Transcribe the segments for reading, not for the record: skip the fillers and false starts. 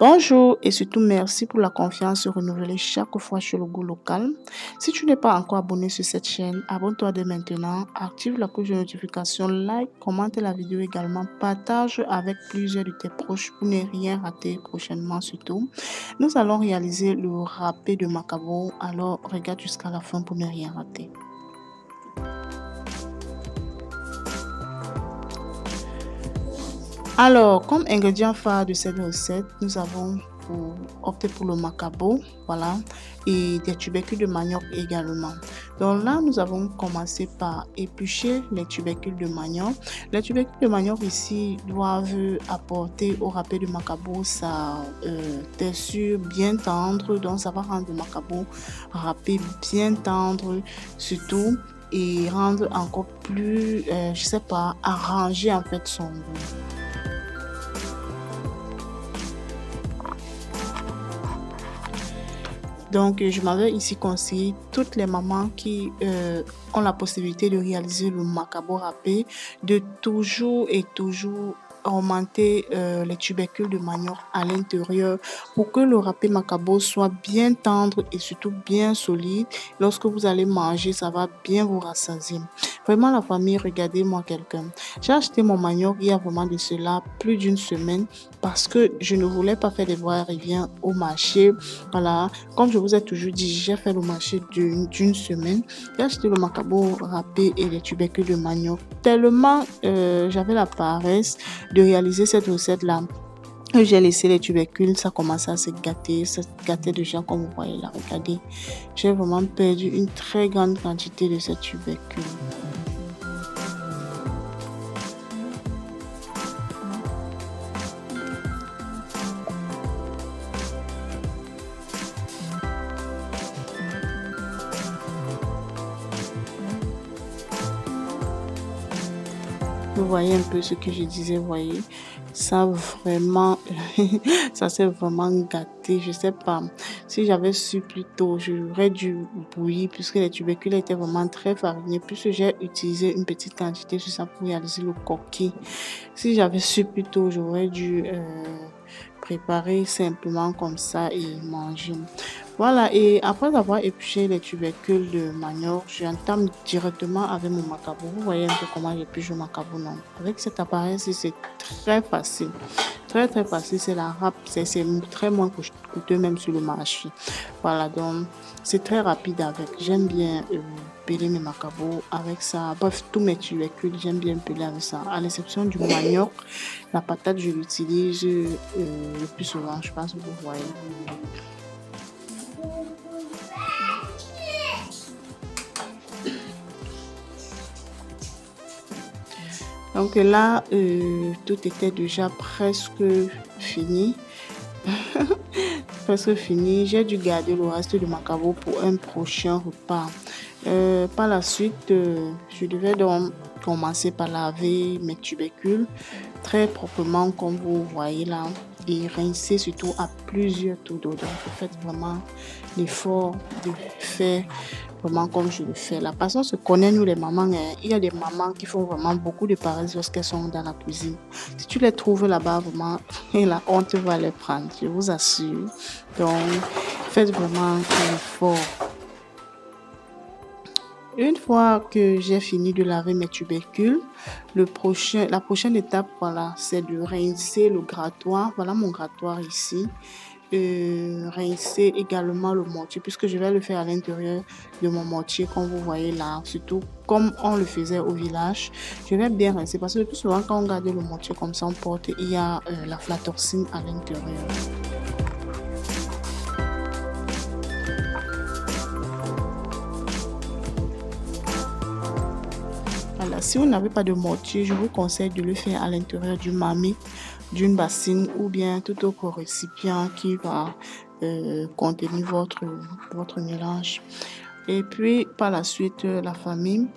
Bonjour et surtout merci pour la confiance renouvelée chaque fois sur le goût local. Si tu n'es pas encore abonné sur cette chaîne, abonne-toi dès maintenant, active la cloche de notification, like, commente la vidéo également, partage avec plusieurs de tes proches pour ne rien rater prochainement surtout. Nous allons réaliser le râpé de macabo, alors regarde jusqu'à la fin pour ne rien rater. Alors, comme ingrédient phare de cette recette, nous avons opté pour le macabo, voilà, et des tubercules de manioc également. Donc là, nous avons commencé par éplucher les tubercules de manioc. Les tubercules de manioc ici doivent apporter au râpé de macabo sa texture bien tendre, donc ça va rendre le macabo râpé bien tendre surtout et rendre encore plus, je sais pas, arranger en fait son goût. Donc, je m'avais ici conseillé toutes les mamans qui ont la possibilité de réaliser le macabo râpé, de toujours augmenter les tubercules de manioc à l'intérieur pour que le râpé macabo soit bien tendre et surtout bien solide. Lorsque vous allez manger, ça va bien vous rassasier. Vraiment, la famille, regardez-moi quelqu'un. J'ai acheté mon manioc il y a vraiment de cela plus d'une semaine parce que je ne voulais pas faire des va-et-vient au marché. Voilà, comme je vous ai toujours dit, j'ai fait le marché d'une semaine. J'ai acheté le macabo râpé et les tubercules de manioc. Tellement j'avais la paresse de réaliser cette recette-là. J'ai laissé les tubercules, ça commençait à se gâter, ça se gâtait déjà comme vous voyez là, regardez. J'ai vraiment perdu une très grande quantité de ces tubercules. Vous voyez un peu ce que je disais, vous voyez, ça vraiment, ça s'est vraiment gâté. Je sais pas, si j'avais su plus tôt, j'aurais dû bouillir puisque les tubercules étaient vraiment très farinés, puisque j'ai utilisé une petite quantité sur ça pour réaliser le coquille. Si j'avais su plus tôt, j'aurais dû préparer simplement comme ça et manger. Voilà, et après avoir épluché les tubercules de manioc, j'entame directement avec mon macabo. Vous voyez un peu comment j'épluche le macabo, non? Avec cet appareil-ci, c'est très facile. Très très facile, c'est la râpe, c'est très moins coûteux même sur le marché. Voilà, donc c'est très rapide avec. J'aime bien peler mes macabos avec ça. Bref, tous mes tubercules, j'aime bien peler avec ça. À l'exception du manioc, la patate, je l'utilise le plus souvent, je pense que vous voyez. Donc là, tout était déjà presque fini. Presque fini. J'ai dû garder le reste du macabo pour un prochain repas. Par la suite, je devais donc commencer par laver mes tubercules très proprement comme vous voyez là et rincer surtout à plusieurs tours d'eau. Donc, vous faites vraiment l'effort de faire vraiment comme je le fais. La façon se connaît, nous les mamans, hein. Il y a des mamans qui font vraiment beaucoup de paresses lorsqu'elles sont dans la cuisine. Si tu les trouves là-bas, vraiment, et la honte va les prendre, je vous assure. Donc, faites vraiment l'effort. Une fois que j'ai fini de laver mes tubercules, la prochaine étape, voilà, c'est de rincer le grattoir. Voilà mon grattoir ici. Rincer également le mortier puisque je vais le faire à l'intérieur de mon mortier comme vous voyez là, surtout comme on le faisait au village. Je vais bien rincer parce que le plus souvent quand on garde le mortier comme ça, on porte, il y a la flatoxine à l'intérieur. Voilà, si vous n'avez pas de mortier, je vous conseille de le faire à l'intérieur du marmite, d'une bassine ou bien tout autre récipient qui va contenir votre mélange. Et puis, par la suite, la famille,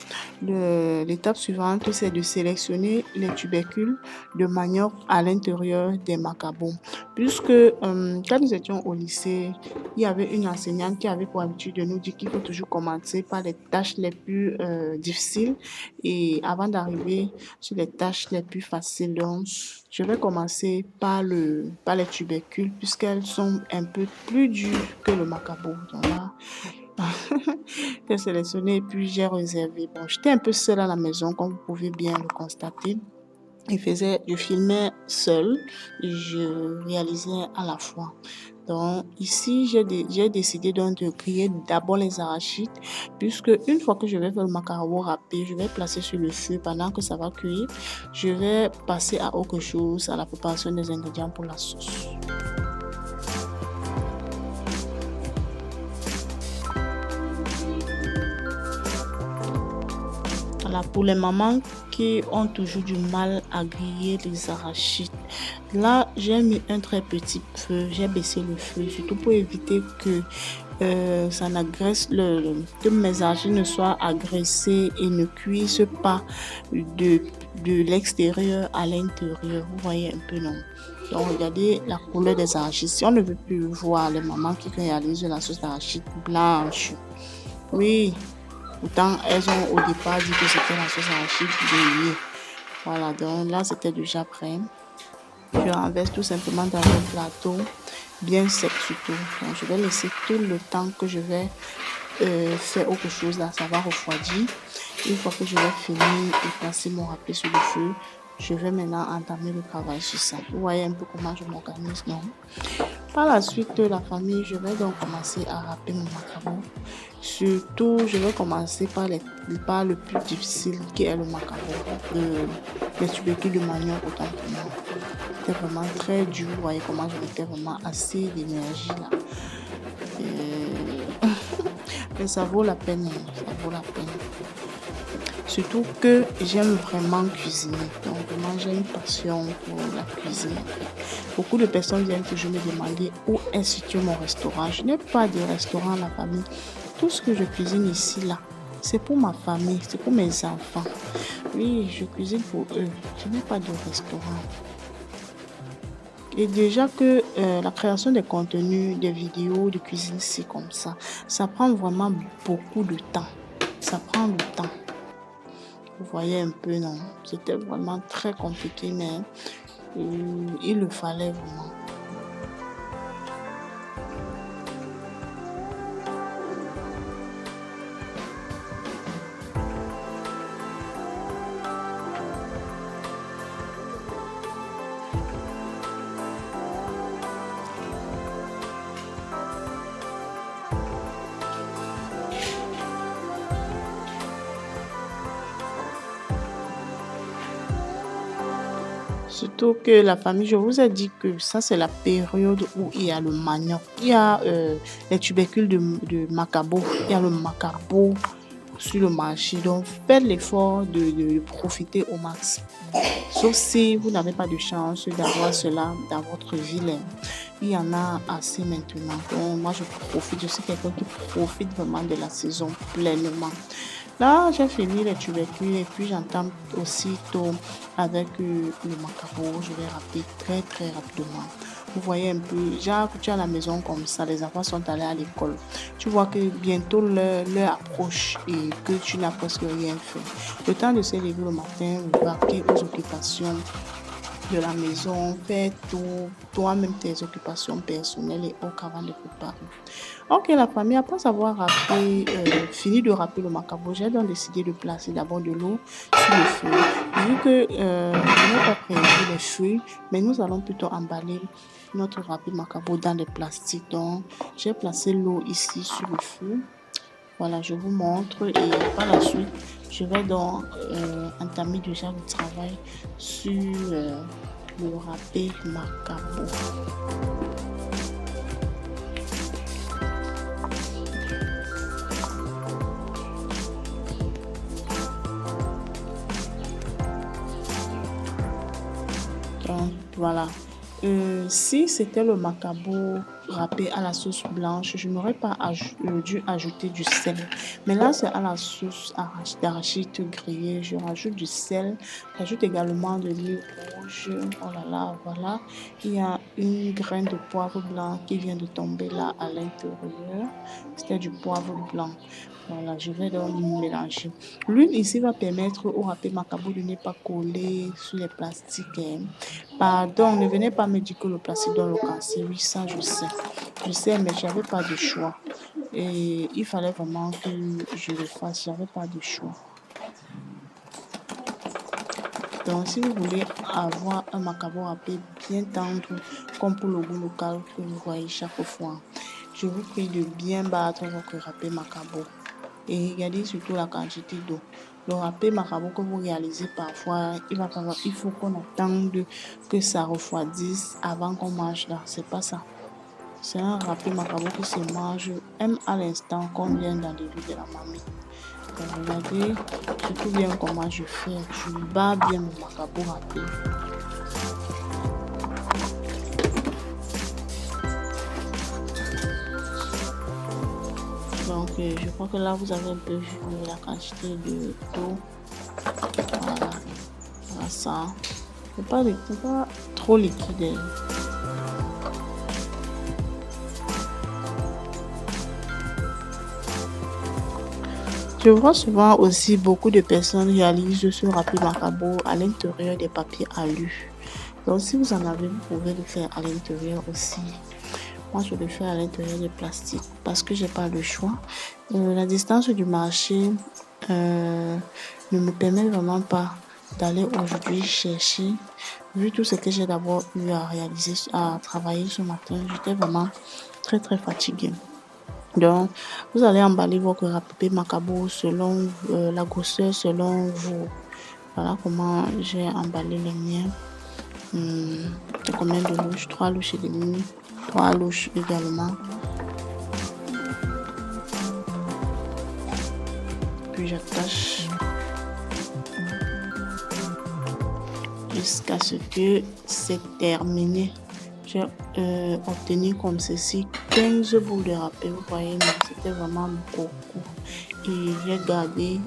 l'étape suivante, c'est de sélectionner les tubercules de manioc à l'intérieur des macabons. Puisque quand nous étions au lycée, il y avait une enseignante qui avait pour habitude de nous dire qu'il faut toujours commencer par les tâches les plus difficiles et avant d'arriver sur les tâches les plus faciles. Donc, je vais commencer par les tubercules puisqu'elles sont un peu plus dures que le macabo. Donc là, j'ai sélectionné et puis j'ai réservé. Bon, j'étais un peu seule à la maison, comme vous pouvez bien le constater. Je filmais seule et je réalisais à la fois. Donc ici, j'ai décidé donc de griller d'abord les arachides, puisque une fois que je vais faire le macaroni râpé, je vais placer sur le feu pendant que ça va cuire. Je vais passer à autre chose, à la préparation des ingrédients pour la sauce. Voilà, pour les mamans qui ont toujours du mal à griller les arachides, là, j'ai mis un très petit feu, j'ai baissé le feu, surtout pour éviter que ça n'agresse que mes arachides ne soient agressés et ne cuisent pas de, de l'extérieur à l'intérieur. Vous voyez un peu, non? Donc, regardez la couleur des arachides. Si on ne veut plus voir les mamans qui réalisent la sauce d'arachide blanche, oui. Pourtant, elles ont au départ dit que c'était la sauce arachide grillée. Voilà, donc là, c'était déjà prêt. Je renverse tout simplement dans un plateau, bien sec surtout. Donc, je vais laisser tout le temps que je vais faire autre chose là, ça va refroidir. Une fois que je vais finir et passer mon râpé sur le feu, je vais maintenant entamer le travail sur ça. Vous voyez un peu comment je m'organise, non? Par la suite de la famille, je vais donc commencer à râper mon macaroni. Surtout, je vais commencer par le plus difficile qui est le macaroni, les tubercules de manioc autant pour moi. C'était vraiment très dur. Vous voyez comment je mettais vraiment assez d'énergie là. Mais ça vaut la peine, ça vaut la peine. Surtout que j'aime vraiment cuisiner. Donc vraiment, j'ai une passion pour la cuisine. Beaucoup de personnes viennent toujours me demander où est situé mon restaurant. Je n'ai pas de restaurant à la famille. Tout ce que je cuisine ici, là, c'est pour ma famille, c'est pour mes enfants. Oui, je cuisine pour eux. Je n'ai pas de restaurant. Et déjà que la création des contenus, des vidéos de cuisine, c'est comme ça prend vraiment beaucoup de temps. Ça prend du temps. Vous voyez un peu, non? C'était vraiment très compliqué, mais il le fallait vraiment. Surtout que la famille, je vous ai dit que ça, c'est la période où il y a le manioc, il y a les tubercules de macabo, il y a le macabo sur le marché. Donc, faites l'effort de profiter au max. Sauf si vous n'avez pas de chance d'avoir cela dans votre ville. Il y en a assez maintenant. Donc, moi, je profite. Je suis quelqu'un qui profite vraiment de la saison pleinement. Là, j'ai fini les tubercules et puis j'entame aussitôt avec le macabo. Je vais râper très très rapidement. Vous voyez un peu, genre tu es à la maison comme ça, les enfants sont allés à l'école. Tu vois que bientôt l'heure approche et que tu n'as presque rien fait. Le temps de se lever le matin, vaquer aux occupations de la maison, faire tout, toi-même tes occupations personnelles et autres avant de préparer. Ok, la famille, après avoir fini de râper le macabo, j'ai donc décidé de placer d'abord de l'eau sur le feu. Vu que je n'ai pas prévu les fruits, mais nous allons plutôt emballer notre râpé macabo dans des plastiques. Donc, j'ai placé l'eau ici sur le feu. Voilà, je vous montre et par la suite, je vais donc entamer déjà le travail sur le râpé macabo. Donc, voilà. Si c'était le macabo râpé à la sauce blanche, je n'aurais pas dû ajouter du sel. Mais là, c'est à la sauce d'arachide grillée. Je rajoute du sel. J'ajoute également de l'huile rouge. Oh là là, voilà. Il y a une graine de poivre blanc qui vient de tomber là à l'intérieur. C'était du poivre blanc. Voilà, je vais donc mélanger. L'huile ici va permettre au râpé macabo de ne pas coller sur les plastiques, hein. Pardon, ne venez pas me dire que le plastique donne le cancer. Oui, ça, je sais. Je sais, mais j'avais pas de choix. Et il fallait vraiment que je le fasse. J'avais pas de choix. Donc, si vous voulez avoir un macabo râpé bien tendre, comme pour le goût local que vous voyez chaque fois, je vous prie de bien battre votre râpé macabo. Et regardez surtout la quantité d'eau. Le râpé macabo que vous réalisez parfois, il faut qu'on attende que ça refroidisse avant qu'on mange là. C'est pas ça. C'est un râpé macabo qui se mange même à l'instant qu'on vient d'enlever de la marmite. Donc regardez surtout bien comment je fais. Je bats bien mon macabo râpé. Donc, je crois que là, vous avez un peu vu la quantité d'eau. Voilà. Voilà ça. C'est pas trop liquide. Je vois souvent aussi beaucoup de personnes réalisent ce râpé macabo à l'intérieur des papiers alu. Donc, si vous en avez, vous pouvez le faire à l'intérieur aussi. Moi, je le fais à l'intérieur des plastiques parce que j'ai pas le choix. La distance du marché ne me permet vraiment pas d'aller aujourd'hui chercher. Vu tout ce que j'ai d'abord eu à réaliser, à travailler ce matin, j'étais vraiment très très fatiguée. Donc, vous allez emballer votre râpé macabo selon la grosseur, selon vous. Voilà comment j'ai emballé les miens. Combien de louches? 3 louches et demie. 3 louches également. Puis j'attache jusqu'à ce que c'est terminé. J'ai obtenu comme ceci 15 boules de râpé. Vous voyez, mais c'était vraiment beaucoup. Et j'ai gardé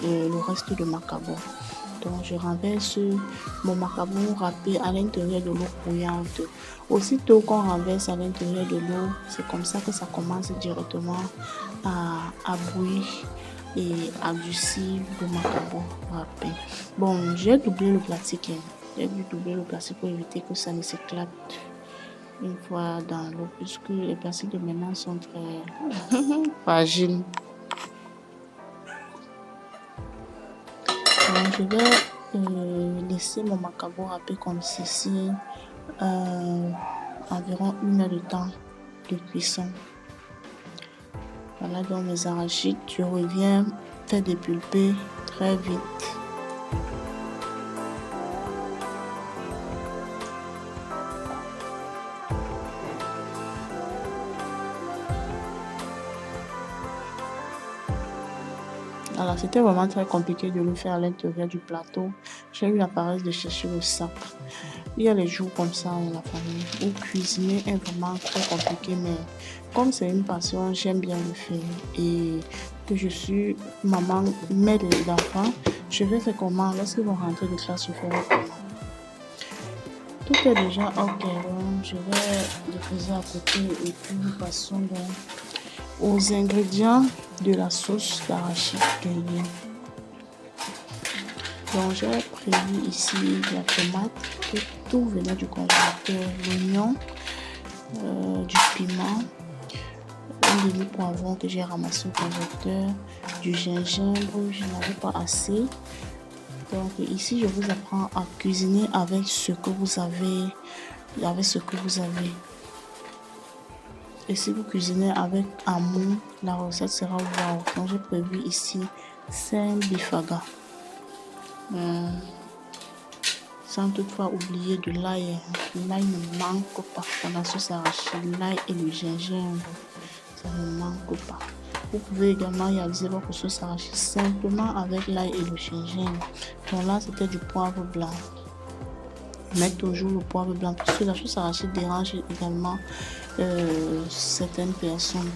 le reste de macabo. Donc, je renverse mon macabo râpé à l'intérieur de l'eau bouillante. Aussitôt qu'on renverse à l'intérieur de l'eau, c'est comme ça que ça commence directement à bouillir et à adoucir le macabo râpé. Bon, j'ai doublé le plastique. J'ai dû doubler le plastique pour éviter que ça ne s'éclate une fois dans l'eau, puisque les plastiques de maintenant sont très fragiles. Donc, je vais laisser mon macabo râpé comme ceci environ 1 heure de temps de cuisson. Voilà donc mes arachides. Je reviens faire dépulper très vite. Voilà, c'était vraiment très compliqué de le faire à l'intérieur du plateau. J'ai eu la paresse de chercher le sac. Il y a les jours comme ça dans la famille où cuisiner est vraiment très compliqué, mais comme c'est une passion, j'aime bien le faire. Et que je suis maman, mère d'enfants, je vais faire comment? Lorsqu'ils vont rentrer de classe, je ferai comment? Tout est déjà ok, donc je vais le poser à côté et puis nous passons donc aux ingrédients de la sauce d'arachide grillée. Donc j'ai prévu ici la tomate, que tout venait du congélateur, l'oignon, du piment, un demi-poivron que j'ai ramassé au congélateur, du gingembre, je n'avais pas assez. Donc ici je vous apprends à cuisiner avec ce que vous avez, Et si vous cuisinez avec amour, la recette sera wow. Donc j'ai prévu ici 5 bifagas. Sans toutefois oublier de l'ail. L'ail ne manque pas dans la sauce arachide. L'ail et le gingembre, ça ne manque pas. Vous pouvez également réaliser votre sauce arachide simplement avec l'ail et le gingembre. Donc là, c'était du poivre blanc. mettre toujours le poivre blanc parce que la sauce arachide dérange également certaines personnes.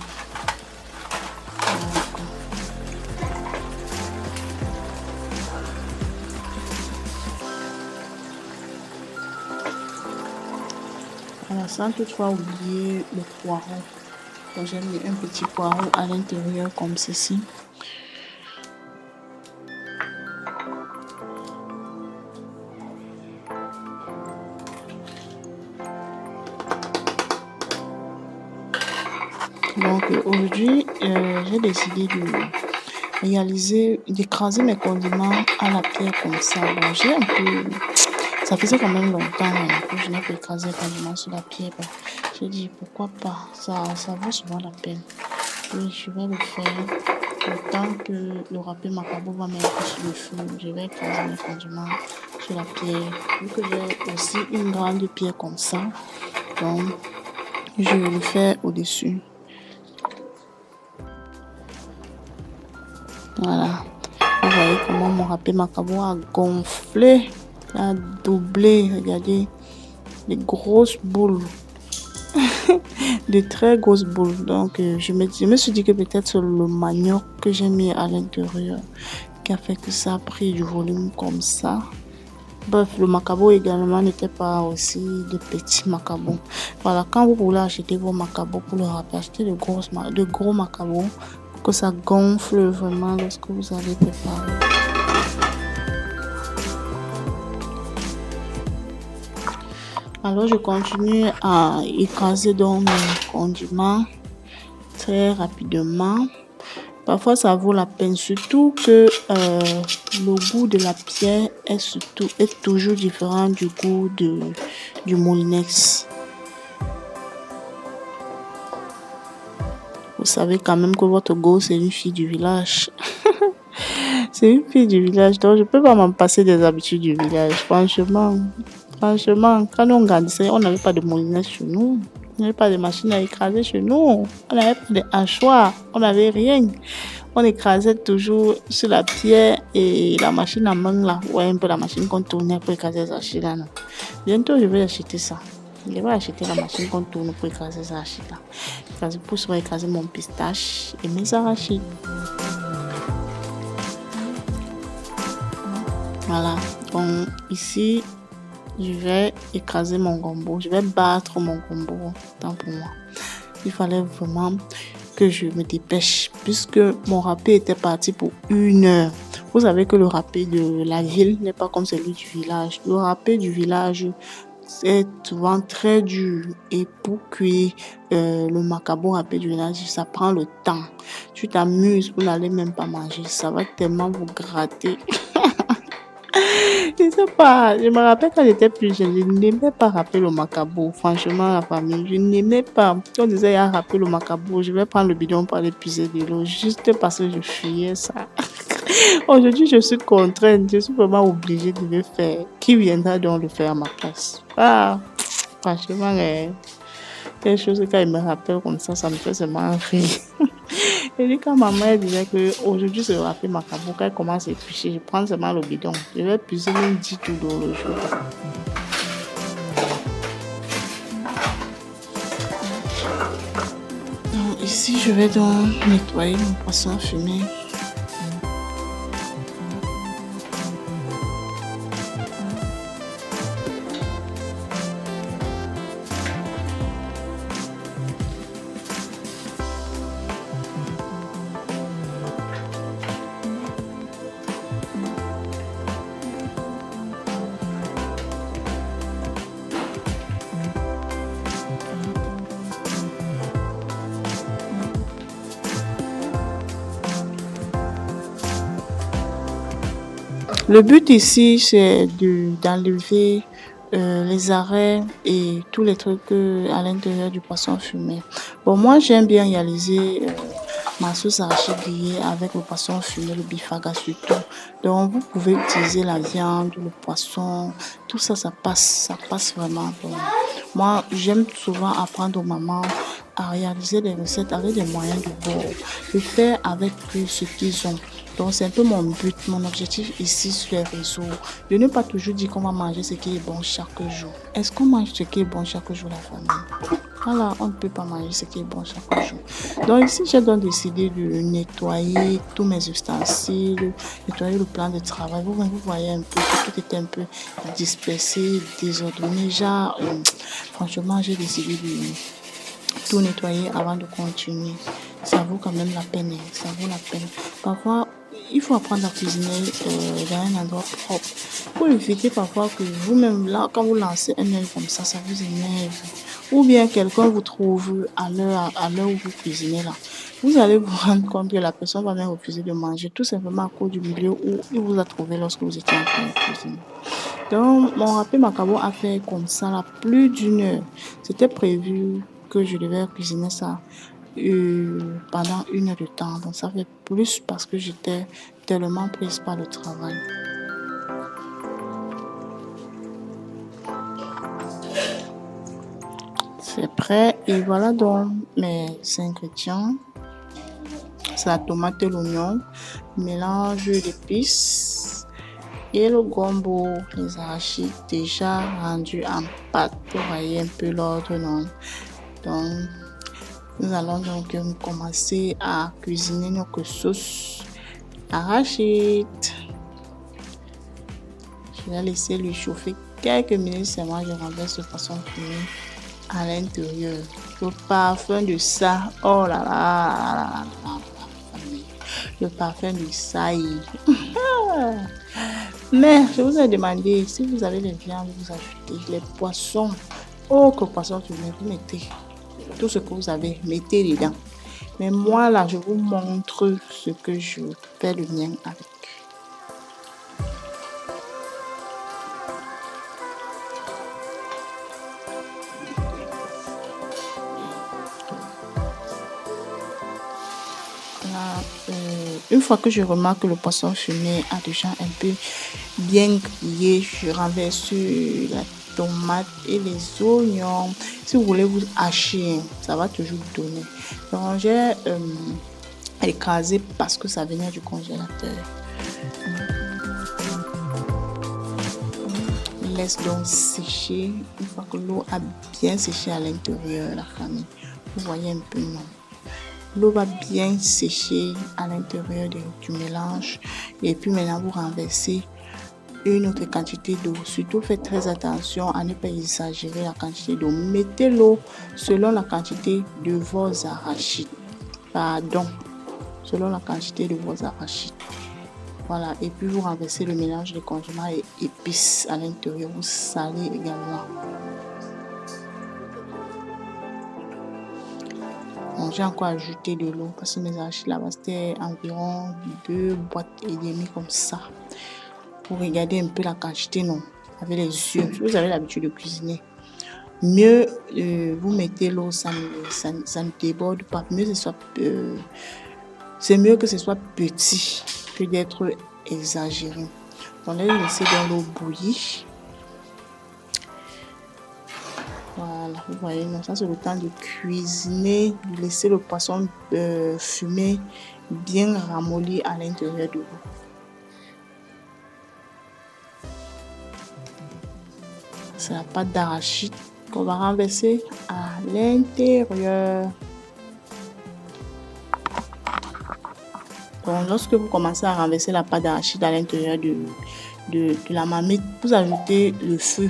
Voilà, sans toutefois oublier le poireau. Donc j'ai mis un petit poireau à l'intérieur comme ceci. Donc aujourd'hui, j'ai décidé d'écraser mes condiments à la pierre comme ça. Bon, ça faisait quand même longtemps que je n'ai pas écrasé les condiments sur la pierre. Bon, j'ai dit pourquoi pas, ça vaut souvent la peine. Oui, je vais le faire. Le temps que le râpé macabo va mettre sur le feu, je vais écraser mes condiments sur la pierre. Vu que j'ai aussi une grande pierre comme ça, donc je le fais au-dessus. Voilà. Vous voyez comment mon râpé macabo a gonflé, a doublé. Regardez, les grosses boules. De très grosses boules. Donc, je me suis dit que peut-être c'est le manioc que j'ai mis à l'intérieur qui a fait que ça a pris du volume comme ça. Bref, le macabo également n'était pas aussi de petits macabos. Voilà, quand vous voulez acheter vos macabos pour le râpé, achetez de gros macabos pour que ça gonfle vraiment lorsque vous allez préparer. Alors, je continue à écraser donc mes condiments très rapidement. Parfois, ça vaut la peine, surtout que le goût de la pierre est toujours différent du goût du moulinex. Vous savez quand même que votre go, c'est une fille du village. C'est une fille du village, donc je ne peux pas m'en passer des habitudes du village. Franchement, quand on grandissait, on n'avait pas de moulinex chez nous. On n'avait pas de machine à écraser chez nous. On n'avait pas de hachoir. On n'avait rien. On écrasait toujours sur la pierre et la machine à main là. Ouais, un peu la machine qu'on tournait pour écraser les archives là. Non. Bientôt, je vais acheter ça. Je vais acheter la machine qu'on tourne pour écraser les archives là. Pour écraser mon pistache et mes arachides. Voilà. Donc ici, je vais écraser mon gombo. Je vais battre mon gombo. Tant pour moi. Il fallait vraiment que je me dépêche puisque mon râpé était parti pour 1 heure. Vous savez que le râpé de la ville n'est pas comme celui du village. Le râpé du village est souvent très dur et pour cuire le macabo râpé du village, ça prend le temps. Tu t'amuses, vous n'allez même pas manger. Ça va tellement vous gratter. Je sais pas, je me rappelle quand j'étais plus jeune, je n'aimais pas râper le macabo. Franchement, la famille, je n'aimais pas. Quand on disait, il y a râpé le macabo, je vais prendre le bidon pour aller puiser de l'eau, juste parce que je fuyais ça. Aujourd'hui, je suis contrainte, je suis vraiment obligée de le faire. Qui viendra donc le faire à ma place? Ah, franchement, quelque chose quand il me rappelle comme ça me fait seulement rire. Et puis quand ma mère disait qu'aujourd'hui c'est le râpé macabo, quand elle commence à éplucher, je prends seulement le bidon. Je vais puiser même 10 tours d'eau le jour. Donc ici, je vais donc nettoyer mon poisson fumé. Le but ici, c'est d'enlever les arrêts et tous les trucs à l'intérieur du poisson fumé. Bon, moi, j'aime bien réaliser ma sauce arachide grillée avec le poisson fumé, le bifaga surtout. Donc, vous pouvez utiliser la viande, le poisson, tout ça, ça passe vraiment. Donc, moi, j'aime souvent apprendre aux mamans à réaliser des recettes avec des moyens de bord, de faire avec ce qu'ils ont. Donc, c'est un peu mon but, mon objectif ici sur les réseaux, de ne pas toujours dire qu'on va manger ce qui est bon chaque jour. Est-ce qu'on mange ce qui est bon chaque jour, la famille? Voilà, on ne peut pas manger ce qui est bon chaque jour. Donc ici, j'ai donc décidé de nettoyer tous mes ustensiles, nettoyer le plan de travail. Vous voyez un peu que tout était un peu dispersé, désordonné. Genre, franchement, j'ai décidé de tout nettoyer avant de continuer. Ça vaut quand même la peine, ça vaut la peine. Parfois, il faut apprendre à cuisiner dans un endroit propre. Pour éviter parfois que vous-même, là, quand vous lancez un œil comme ça vous énerve. Ou bien quelqu'un vous trouve à l'heure où vous cuisinez là. Vous allez vous rendre compte que la personne va même refuser de manger, tout simplement à cause du milieu où il vous a trouvé lorsque vous étiez en train de cuisiner. Donc, mon râpé macaron a fait comme ça là, plus d'une heure. C'était prévu que je devais cuisiner ça pendant 1 heure de temps. Donc, ça fait plus parce que j'étais tellement prise par le travail. C'est prêt et voilà donc mes ingrédients. C'est la tomate et l'oignon, mélange d'épices et le gombo, les arachides déjà rendus en pâte. Vous voyez un peu l'ordre, non? Donc, nous allons donc commencer à cuisiner notre sauce arachide. Je vais laisser le chauffer quelques minutes seulement. Je renverse le poisson fumé à l'intérieur. Le parfum de ça, oh là là, là, là, là, là. Le parfum de ça. Mais je vous ai demandé si vous avez les viandes, vous ajoutez les poissons. Oh, que poisson tu mets, vous mettez tout ce que vous avez, mettez dedans. Mais moi là, je vous montre ce que je fais le mien avec. Une fois que je remarque que le poisson fumé a déjà un peu bien grillé, je renverse la tomate et les oignons. Si vous voulez vous hacher, ça va toujours donner. Donc j'ai écrasé parce que ça venait du congélateur. Laisse donc sécher. Une fois que l'eau a bien séché à l'intérieur, la famille, vous voyez un peu, non? L'eau va bien sécher à l'intérieur du mélange. Et puis maintenant, vous renversez une autre quantité d'eau. Surtout, faites très attention à ne pas exagérer la quantité d'eau. Mettez l'eau selon la quantité de vos arachides. Pardon, selon la quantité de vos arachides. Voilà, et puis vous renversez le mélange de condiments et épices à l'intérieur. Vous salez également. Bon, j'ai encore ajouté de l'eau parce que mes arachides là-bas c'était environ 2 boîtes et demie comme ça. Pour regarder un peu la quantité, non, avec les yeux. Si vous avez l'habitude de cuisiner, mieux vous mettez l'eau, ça ne déborde pas. C'est mieux que ce soit petit que d'être exagéré. On va laisser dans l'eau bouillir. Voilà, vous voyez, non, ça c'est le temps de cuisiner, de laisser le poisson fumer bien ramolli à l'intérieur de l'eau. C'est la pâte d'arachide qu'on va renverser à l'intérieur. Donc, lorsque vous commencez à renverser la pâte d'arachide à l'intérieur de la marmite, vous ajoutez le feu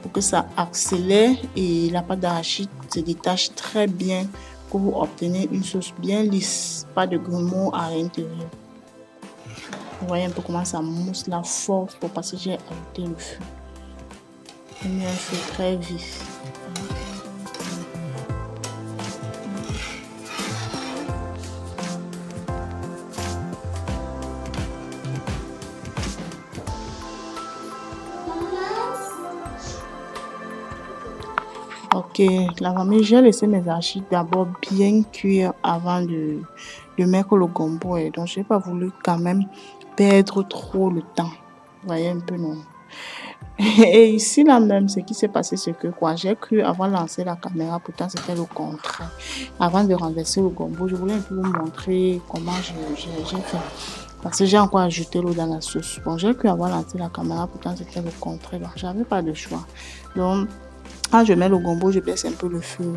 pour que ça accélère et la pâte d'arachide se détache très bien pour vous obtenir une sauce bien lisse, pas de grumeaux à l'intérieur. Vous voyez un peu comment ça mousse la force pour parce que j'ai ajouté le feu. J'ai mis un feu très vif. Ok, la famille, j'ai laissé mes arachides d'abord bien cuire avant de mettre le gombo. Et donc, je n'ai pas voulu quand même perdre trop le temps. Vous voyez un peu, non? Et ici, là même, ce qui s'est passé, c'est que quoi, j'ai cru avant de lancer la caméra, pourtant c'était le contraire. Avant de renverser le gombo, je voulais un peu vous montrer comment j'ai fait. Parce que j'ai encore ajouté l'eau dans la sauce. Bon, j'ai cru avoir lancé la caméra, pourtant c'était le contraire. Donc, j'avais pas de choix. Donc, quand je mets le gombo, je baisse un peu le feu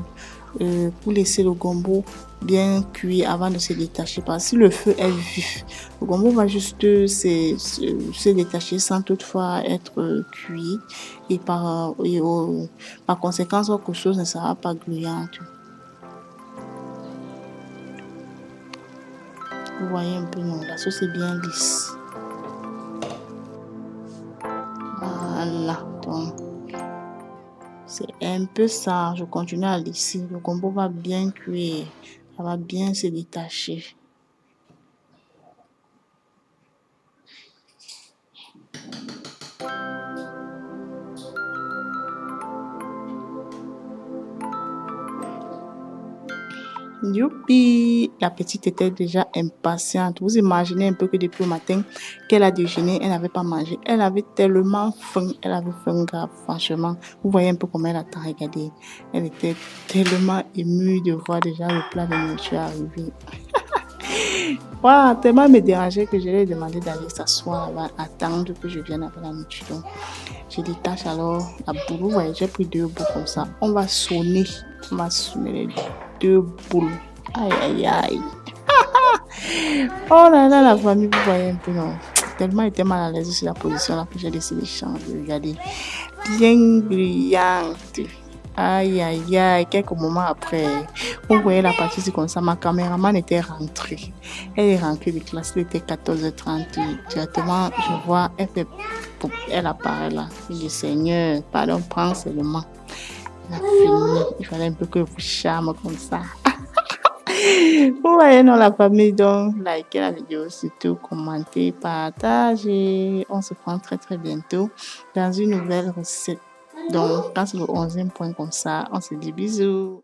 pour laisser le gombo bien cuit avant de se détacher. Parce que si le feu est vif, le gombo va juste se détacher sans toutefois être cuit. Et par conséquent, quelque chose ne sera pas gluante. Vous voyez un peu, non, la sauce est bien lisse. Voilà, donc c'est un peu ça. Je continue à lisser. Le gombo va bien cuire. Ça va bien se détacher. Youpi! La petite était déjà impatiente. Vous imaginez un peu que depuis le matin qu'elle a déjeuné, elle n'avait pas mangé. Elle avait tellement faim. Elle avait faim grave, franchement. Vous voyez un peu comment elle attend. Regardez. Elle était tellement émue de voir déjà le plat de nourriture arriver. Voilà, tellement me dérangeait que je lui ai demandé d'aller s'asseoir là-bas, attendre que je vienne avec la nourriture. Donc, je détache alors la boule. Vous voyez, j'ai pris 2 boules comme ça. On va sonner les 2 boules. Aïe, aïe, aïe. Oh là là, la famille, vous voyez un peu, non. Tellement elle était mal à l'aise sur la position là que j'ai décidé de changer. Regardez. Bien brillante. Aïe, aïe, aïe. Quelques moments après, vous voyez la partie, c'est comme ça. Ma caméraman était rentrée. Elle est rentrée de classe, il était 14h30. Directement, je vois, elle apparaît là. Je dis, Seigneur, pardon, prends seulement. Elle a fini. Il fallait un peu que vous charme comme ça. Vous voyez, non, la famille, donc, likez la vidéo, surtout, commentez, partagez. On se prend très, très bientôt dans une nouvelle recette. Donc, quand c'est le 11e point comme ça, on se dit bisous.